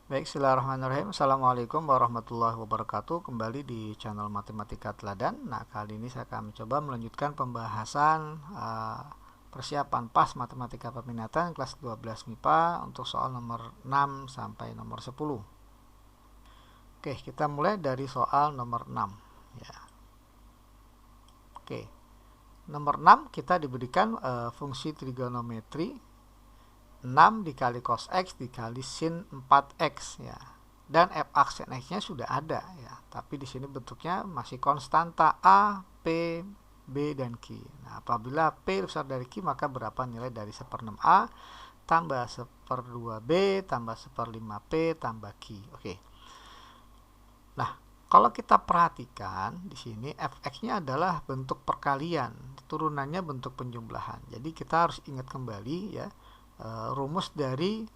Baik, bismillahirrahmanirrahim. Assalamualaikum warahmatullahi wabarakatuh. Kembali di channel Matematika Teladan. Nah, kali ini saya akan mencoba melanjutkan pembahasan persiapan PAS Matematika Peminatan kelas 12 MIPA untuk soal nomor 6 sampai nomor 10. Oke, kita mulai dari soal nomor 6 ya. Oke. Nomor 6 kita diberikan fungsi trigonometri 6 dikali cos X dikali sin 4X ya. Dan f aksen X-nya sudah ada ya. Tapi di sini bentuknya masih konstanta A, P, B, dan Q. Nah, apabila P besar dari Q, maka berapa nilai dari 1/6A tambah 1/2B tambah 1/5P tambah Q. Oke. Nah, kalau kita perhatikan di sini fx-nya adalah bentuk perkalian, turunannya bentuk penjumlahan. Jadi kita harus ingat kembali ya rumus dari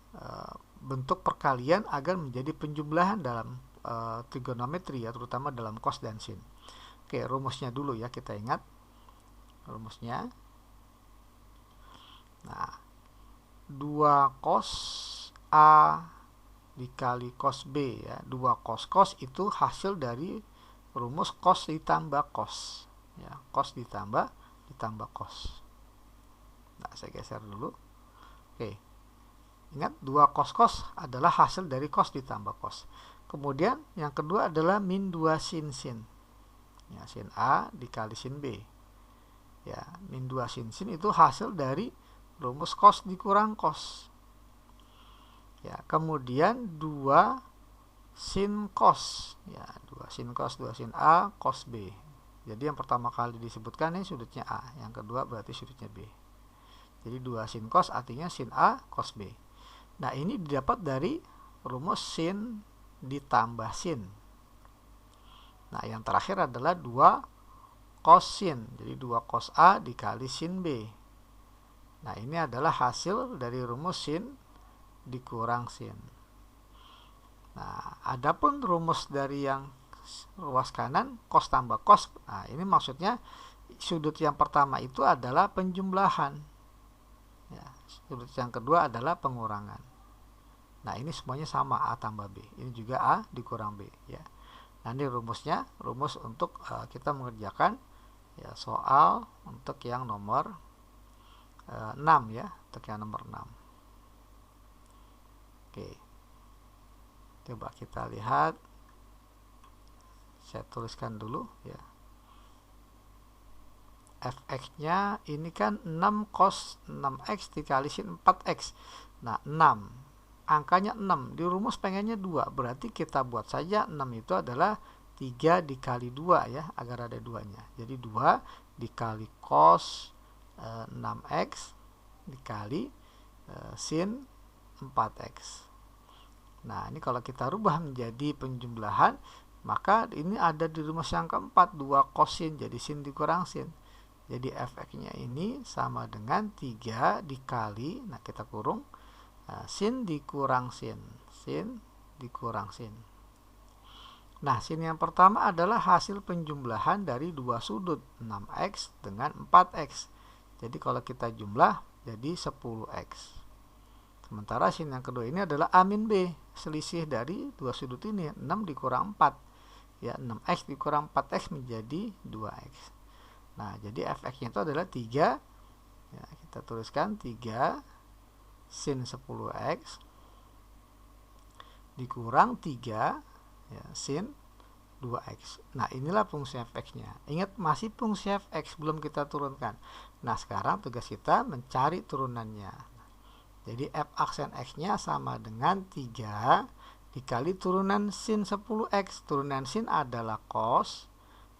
bentuk perkalian agar menjadi penjumlahan dalam trigonometri ya, terutama dalam cos dan sin. Oke, rumusnya dulu ya, kita ingat rumusnya. Nah, 2 cos A dikali cos B ya. 2 cos itu hasil dari rumus cos ditambah cos ya, cos ditambah cos. Nah, saya geser dulu. Oke, ingat 2 cos adalah hasil dari cos ditambah cos. Kemudian yang kedua adalah min 2 sin ya, sin A dikali sin B ya. Min 2 sin itu hasil dari rumus cos dikurang cos ya. Kemudian 2 sin cos ya, 2 sin cos, 2 sin A cos B. Jadi yang pertama kali disebutkan ini sudutnya A, yang kedua berarti sudutnya B. Jadi 2 sin cos artinya sin A cos B. Nah, ini didapat dari rumus sin ditambah sin. Nah, yang terakhir adalah 2 cos sin. Jadi 2 cos A dikali sin B. Nah, ini adalah hasil dari rumus sin dikurang sin. Nah, adapun rumus dari yang ruas kanan cos tambah cos. Nah, ini maksudnya sudut yang pertama itu adalah penjumlahan. Ya, sudut yang kedua adalah pengurangan. Nah, ini semuanya sama, A tambah B. Ini juga A dikurang B ya. Nanti rumusnya, rumus untuk kita mengerjakan ya soal untuk yang nomor 6 ya, untuk yang nomor 6. Oke. Coba kita lihat. Saya tuliskan dulu ya. Fx-nya ini kan 6 cos 6x dikali sin 4x. Nah, 6. Angkanya 6. Di rumus pengennya 2. Berarti kita buat saja 6 itu adalah 3 dikali 2 ya, agar ada 2-nya. Jadi 2 dikali cos 6x dikali sin 4x. Nah, ini kalau kita rubah menjadi penjumlahan, maka ini ada di rumus yang keempat, 2 cos sin, jadi sin dikurang sin. Jadi fx-nya ini sama dengan 3 dikali, nah kita kurung, sin dikurang sin. Sin dikurang sin. Nah, sin yang pertama adalah hasil penjumlahan dari dua sudut, 6x dengan 4x. Jadi kalau kita jumlah, jadi 10x. Sementara sin yang kedua ini adalah A min B, selisih dari dua sudut ini, 6 dikurang 4. Ya, 6x dikurang 4x menjadi 2x. Nah, jadi fx-nya itu adalah 3 ya, kita tuliskan 3 sin 10x dikurang 3 ya, sin 2x. Nah, inilah fungsi fx-nya. Ingat, masih fungsi fx, belum kita turunkan. Nah, sekarang tugas kita mencari turunannya. Jadi f aksen x-nya sama dengan 3 dikali turunan sin 10x. Turunan sin adalah cos,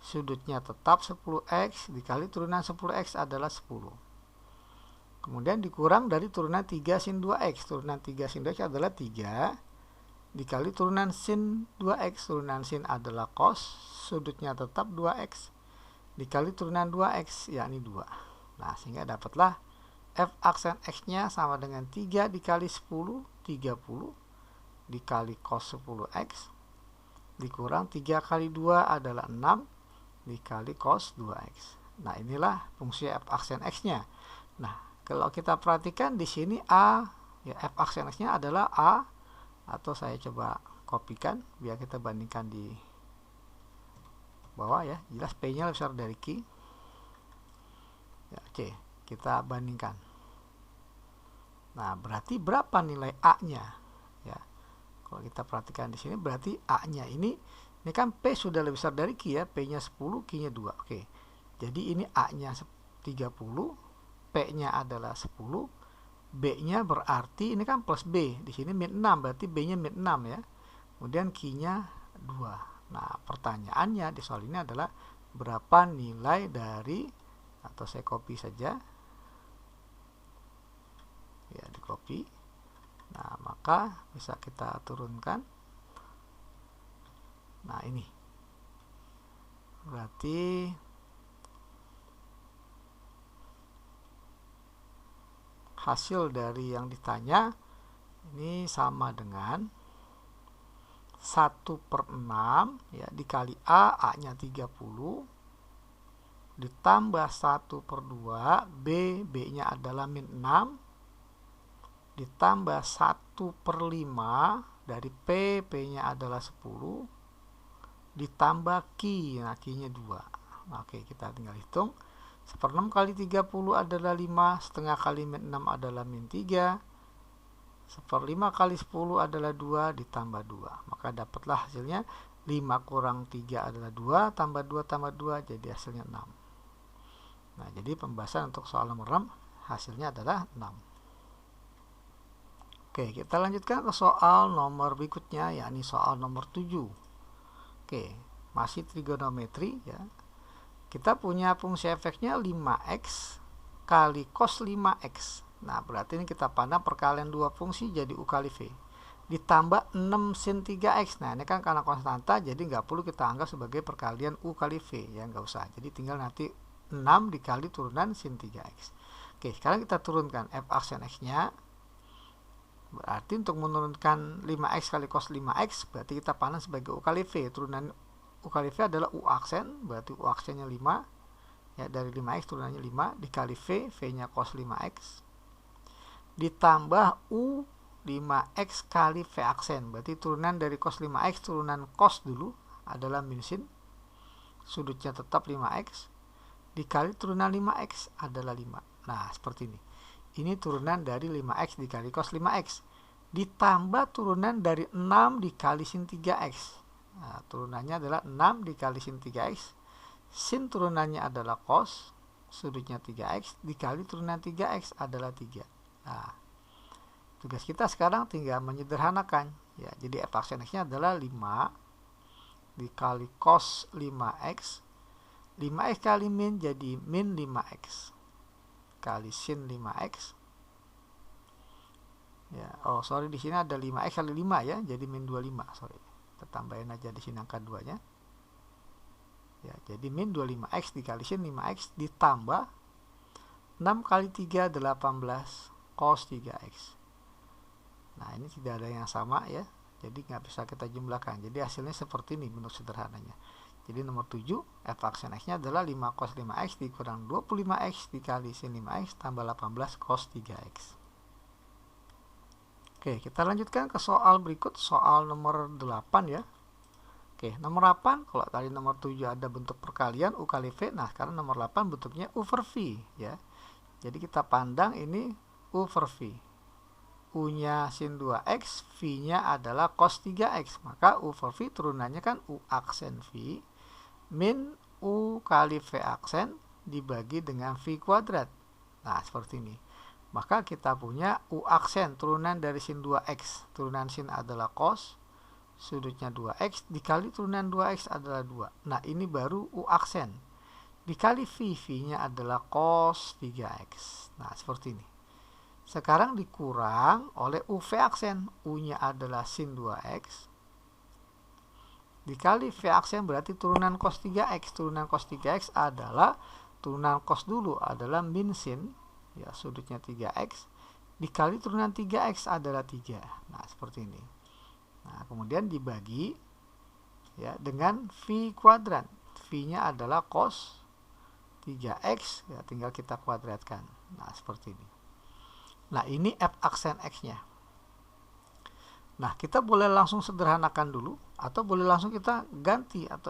sudutnya tetap 10x dikali turunan 10x adalah 10. Kemudian dikurang dari turunan 3 sin 2x. Turunan 3 sin 2x adalah 3 dikali turunan sin 2x. Turunan sin adalah cos, sudutnya tetap 2x dikali turunan 2x, yakni 2. Nah, sehingga dapatlah f aksen x-nya sama dengan 3 dikali 10, 30 dikali cos 10x dikurang 3 kali 2 adalah 6 dikali cos 2x. Nah, inilah fungsi f aksen x-nya. Nah, kalau kita perhatikan di sini A, ya f aksen x-nya adalah A atau saya coba kopikan biar kita bandingkan di bawah ya. Jelas P nya lebih besar dari Q ya. Oke, kita bandingkan. Nah, berarti berapa nilai A nya ya? Kalau kita perhatikan di sini berarti A nya ini kan P sudah lebih besar dari Q ya. P nya 10, Q nya 2. Oke, jadi ini A nya 30, P nya adalah 10, B nya berarti ini kan plus B, di sini min 6, berarti B nya min 6 ya. Kemudian Q nya 2. Nah, pertanyaannya di soal ini adalah berapa nilai dari, atau saya copy saja ya, di copy. Nah, maka bisa kita turunkan. Nah, ini berarti hasil dari yang ditanya ini sama dengan 1/6 ya, dikali A, A nya 30, ditambah 1/2 B, B nya adalah min 6, ditambah 1/5 dari P, P nya adalah 10, ditambah Q, nah Q nya 2. Oke, kita tinggal hitung. 1/6 kali 30 adalah 5, setengah kali min 6 adalah min 3, 1/5 kali 10 adalah 2, ditambah 2. Maka dapatlah hasilnya 5 kurang 3 adalah 2, tambah 2 tambah 2, jadi hasilnya 6. Nah, jadi pembahasan untuk soal nomor 6 hasilnya adalah 6. Oke, kita lanjutkan ke soal nomor berikutnya, yakni soal nomor 7. Oke, masih trigonometri ya. Kita punya fungsi efeknya 5x kali cos 5x. Nah, berarti ini kita pandang perkalian dua fungsi jadi U kali V. Ditambah 6 sin 3x. Nah, ini kan karena konstanta, jadi nggak perlu kita anggap sebagai perkalian U kali V. Ya, nggak usah. Jadi tinggal nanti 6 dikali turunan sin 3x. Oke, sekarang kita turunkan f aksen x-nya. Berarti untuk menurunkan 5x kali cos 5x, berarti kita pandang sebagai U kali V. Turunan U kali V adalah U aksen, berarti U aksennya 5. Ya, dari 5x turunannya 5 dikali V, V-nya cos 5x. Ditambah U 5x kali V aksen, berarti turunan dari cos 5x, turunan cos dulu adalah min sin, sudutnya tetap 5x, dikali turunan 5x adalah 5. Nah, seperti ini. Ini turunan dari 5x dikali cos 5x, ditambah turunan dari 6 dikali sin 3x. Nah, turunannya adalah 6 dikali sin 3x, sin turunannya adalah cos, sudutnya 3x, dikali turunan 3x adalah 3. Nah, tugas kita sekarang tinggal menyederhanakan ya. Jadi f aksen x-nya adalah 5 dikali cos 5x. 5x kali min jadi min 5x kali sin 5x. Ya, oh sorry, di sini ada 5x kali 5 ya, jadi min 25. Sorry. Kita tambahin aja di sini angka 2-nya. Ya, jadi min 25x dikali sin 5x ditambah 6 kali 3 18 cos 3x. Nah, ini tidak ada yang sama ya, jadi nggak bisa kita jumlahkan. Jadi hasilnya seperti ini bentuk sederhananya. Jadi nomor 7 f aksen x-nya adalah 5 cos 5x dikurang 25x dikali sin 5x tambah 18 cos 3x. Oke, kita lanjutkan ke soal berikut, soal nomor 8 ya. Oke, nomor 8, kalau tadi nomor 7 ada bentuk perkalian U kali V, nah sekarang nomor 8 bentuknya U per V ya. Jadi kita pandang ini U per V. U-nya sin 2x, V-nya adalah cos 3x. Maka U per V turunannya kan U aksen V min U kali V aksen dibagi dengan V kuadrat. Nah, seperti ini. Maka kita punya U aksen turunan dari sin 2x. Turunan sin adalah cos, sudutnya 2x, dikali turunan 2x adalah 2. Nah, ini baru U aksen. Dikali V, V-nya adalah cos 3x. Nah, seperti ini. Sekarang dikurang oleh UV aksen. U-nya adalah sin 2x. Dikali V aksen berarti turunan cos 3x. Turunan cos 3x adalah, turunan cos dulu adalah min sin. Ya, sudutnya 3x. Dikali turunan 3x adalah 3. Nah, seperti ini. Nah, kemudian dibagi ya dengan V kuadrat. V-nya adalah cos 3x. Ya, tinggal kita kuadratkan. Nah, seperti ini. Nah, ini f aksen x-nya. Nah, kita boleh langsung sederhanakan dulu atau boleh langsung kita ganti atau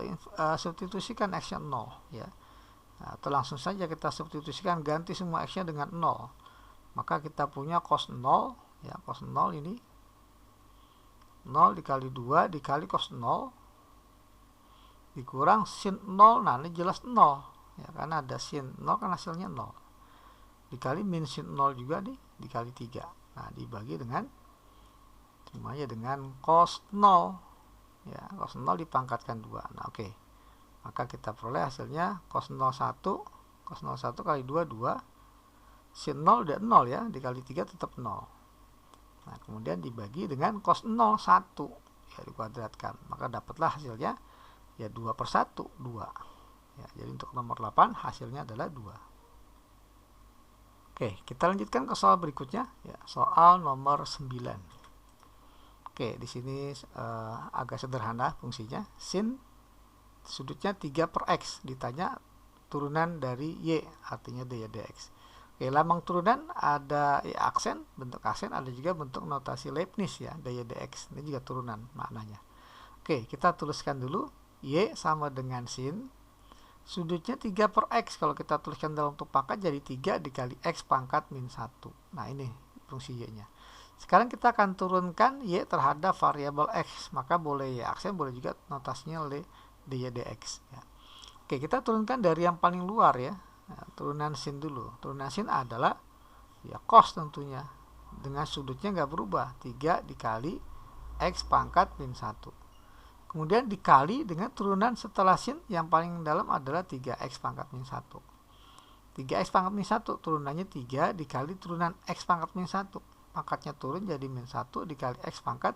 substitusikan x-nya 0 ya. Nah, atau langsung saja kita substitusikan, ganti semua x-nya dengan 0. Maka kita punya cos 0 ya, cos 0 ini 0 dikali 2 dikali cos 0 dikurang sin 0. Nah, ini jelas 0 ya, karena ada sin 0 kan hasilnya 0. Dikali min sin 0 juga nih, dikali 3. Nah, dibagi dengan semuanya dengan cos 0 ya, cos 0 dipangkatkan 2. Nah, oke. Maka kita peroleh hasilnya cos 01, cos 01 kali 2 2, sin 0 udah 0 ya, dikali 3 tetap 0. Nah, kemudian dibagi dengan cos 0 1 ya, dikuadratkan. Maka dapatlah hasilnya ya 2 per 1 2 ya. Jadi untuk nomor 8 hasilnya adalah 2. Oke, kita lanjutkan ke soal berikutnya ya, soal nomor 9. Oke, di sini agak sederhana fungsinya. Sin sudutnya 3 per x, ditanya turunan dari y, artinya dy dx. Oke, lambang turunan ada ya, aksen, bentuk aksen, ada juga bentuk notasi Leibniz ya, dy dx. Ini juga turunan maknanya. Oke, kita tuliskan dulu. Y sama dengan sin sudutnya 3 per x. Kalau kita tuliskan dalam bentuk pangkat jadi 3 dikali x pangkat min 1. Nah, ini fungsi y-nya. Sekarang kita akan turunkan y terhadap variabel x. Maka boleh y aksen, boleh juga notasinya oleh dy dx ya. Oke, kita turunkan dari yang paling luar ya. Nah, turunan sin dulu. Turunan sin adalah ya cos tentunya. Dengan sudutnya nggak berubah. 3 dikali x pangkat min 1. Kemudian dikali dengan turunan setelah sin yang paling dalam adalah 3x pangkat min 1. 3x pangkat min 1 turunannya 3 dikali turunan x pangkat min 1. Pangkatnya turun jadi min 1 dikali x pangkat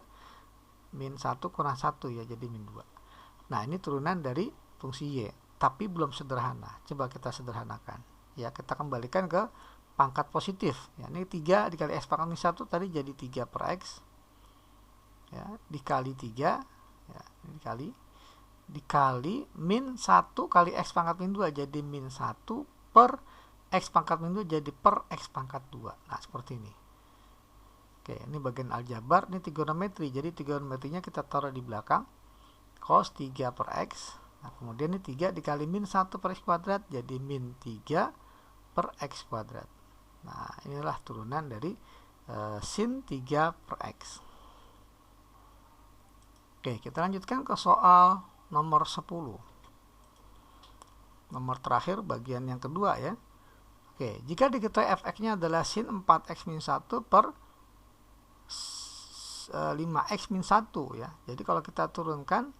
min 1 kurang 1 ya, jadi min 2. Nah, ini turunan dari fungsi y, tapi belum sederhana. Coba kita sederhanakan. Ya, kita kembalikan ke pangkat positif. Ya, ini 3 dikali x pangkat min 1 tadi jadi 3 per x. Ya, dikali 3 ya, dikali min 1 kali x pangkat min 2 jadi min 1 per x pangkat min 2 jadi per x pangkat 2. Nah, seperti ini. Oke, ini bagian aljabar, ini trigonometri. Jadi trigonometrinya kita taruh di belakang. Cos 3 per x. Nah, kemudian ini 3 dikali min 1 per x kuadrat jadi min 3 per x kuadrat. Nah, inilah turunan dari sin 3 per x. Oke, kita lanjutkan ke soal nomor 10. Nomor terakhir, bagian yang kedua ya. Oke, jika diketahui fx-nya adalah sin 4x min 1 per 5x min 1 ya. Jadi kalau kita turunkan,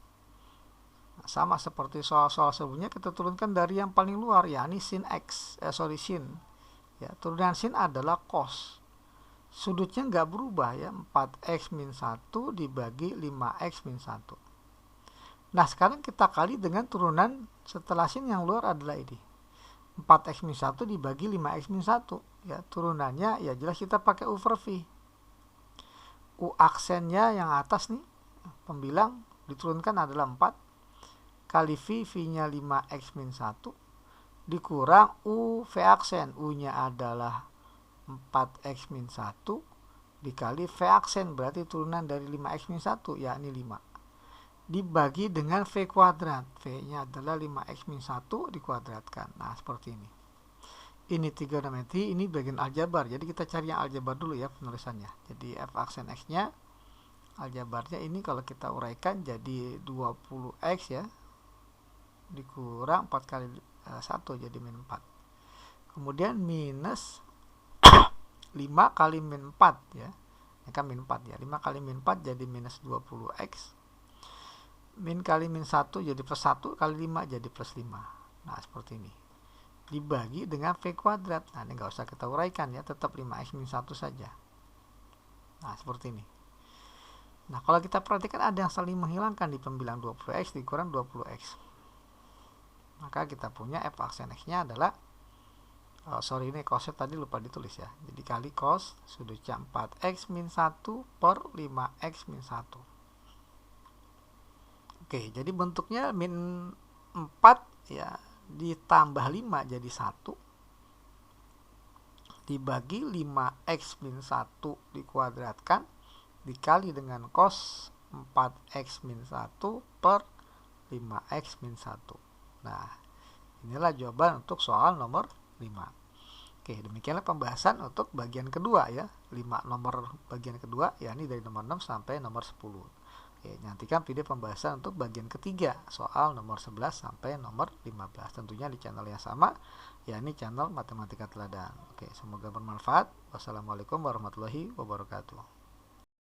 sama seperti soal-soal sebelumnya, kita turunkan dari yang paling luar, yakni sin x, sin. Ya, turunan sin adalah cos. Sudutnya nggak berubah ya, 4x min 1 dibagi 5x min 1. Nah, sekarang kita kali dengan turunan setelah sin yang luar adalah ini. 4x min 1 dibagi 5x min 1. Ya, turunannya ya jelas kita pakai U per V. U aksennya yang atas nih, pembilang diturunkan adalah 4. Kali V, V-nya 5x min 1. Dikurang U V aksen. U-nya adalah 4x min 1 dikali V aksen, berarti turunan dari 5x min 1 yakni 5 dibagi dengan V kuadrat. V nya adalah 5x min 1 dikuadratkan. Nah, seperti ini. Ini trigonometri, ini bagian aljabar. Jadi kita cari yang aljabar dulu ya penulisannya. Jadi f aksen x nya aljabarnya ini kalau kita uraikan jadi 20x ya dikurang 4 kali 1 jadi min 4. Kemudian minus 5 kali min 4 ya. Ini kan min 4 ya. 5 kali min 4 jadi minus 20x. Min kali min 1 jadi plus 1 kali 5 jadi plus 5. Nah, seperti ini. Dibagi dengan V kuadrat. Nah, ini nggak usah kita uraikan ya. Tetap 5x min 1 saja. Nah, seperti ini. Nah, kalau kita perhatikan ada yang saling menghilangkan di pembilang 20x dikurang 20x. Maka kita punya f aksen x-nya adalah ini cosnya tadi lupa ditulis ya. Jadi kali cos sudutnya 4x min 1 per 5x min 1. Oke, jadi bentuknya min 4 ya ditambah 5 jadi 1 dibagi 5x min 1 dikuadratkan dikali dengan cos 4x min 1 per 5x min 1. Nah, inilah jawaban untuk soal nomor 5. Oke, demikianlah pembahasan untuk bagian kedua ya. 5 nomor bagian kedua, yakni dari nomor 6 sampai nomor 10. Oke, nantikan video pembahasan untuk bagian ketiga, soal nomor 11 sampai nomor 15. Tentunya di channel yang sama, yakni channel Matematika Teladan. Oke, semoga bermanfaat. Wassalamualaikum warahmatullahi wabarakatuh.